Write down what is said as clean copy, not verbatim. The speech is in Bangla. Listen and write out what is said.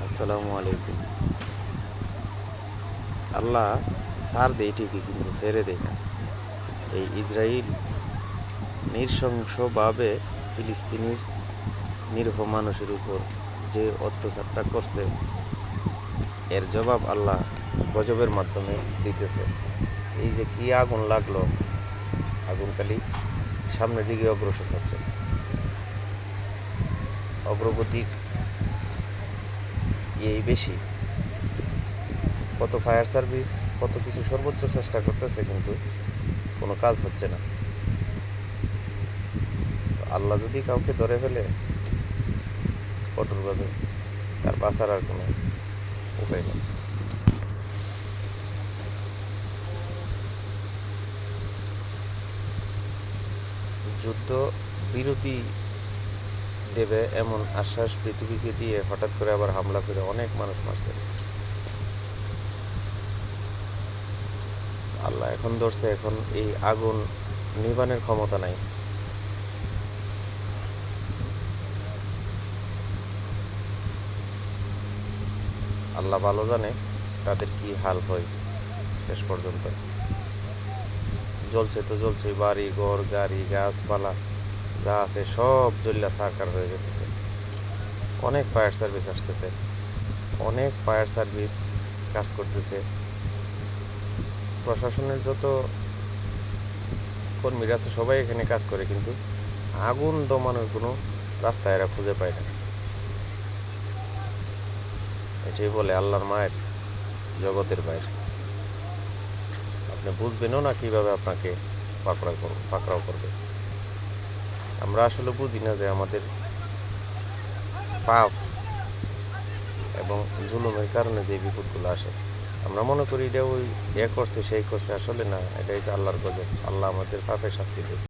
আসসালামু আলাইকুম। আল্লাহ ছাড় দেয় ঠিকই, কিন্তু ছেড়ে দেয় না। এই ইসরায়েল নৃশংসভাবে ফিলিস্তিনির নিরীহ মানুষের উপর যে অত্যাচারটা করছে, এর জবাব আল্লাহ গজবের মাধ্যমে দিতেছে। এই যে কি আগুন লাগলো, আগুন খালি সামনের দিকে অগ্রসর হচ্ছে, অগ্রগতি এই বেশি। কত ফায়ার সার্ভিস কত কিছু সর্বোচ্চ চেষ্টা করতেছে, কিন্তু কোনো কাজ হচ্ছে না। তো আল্লাহ যদি কাউকে ধরে ফেলে কঠোরভাবে, তার বাঁচার আর কোনো উপায় নেই। যুদ্ধ বিরতি দেবে এমন আশ্বাস পৃথিবীকে দিয়ে হঠাৎ করে আবার হামলা করে অনেক মানুষ মারছে। আল্লাহ এখন ধরছে, এখন এই আগুন নিবানের ক্ষমতা নাই। আল্লাহ ভালো জানে তাদের কি হাল হয় শেষ পর্যন্ত। জ্বলছে তো জ্বলছে, বাড়ি ঘর গাড়ি গাছপালা যা আছে সব জ্বললা সারকার হয়ে যেতেছে। অনেক ফায়ার সার্ভিস আসতেছে, অনেক ফায়ার সার্ভিস কাজ করতেছে। প্রশাসনের যত কর্মীরা আছে সবাই এখানে কাজ করে, কিন্তু আগুন দমানোর কোনো রাস্তা এরা খুঁজে পায় না। এটাই বলে আল্লাহর মায়ের জগতের বাইরে। আপনি বুঝবেনও না কিভাবে আপনাকে পাকড়াও করবে। আমরা আসলে বুঝি না যে আমাদের পাপ এবং জুলুমের কারণে যে বিপদগুলো আসে। আমরা মনে করি এটা ওই করছে সেই করছে, আসলে না, এটা হচ্ছে আল্লাহর গজব। আল্লাহ আমাদের পাপের শাস্তি দেয়।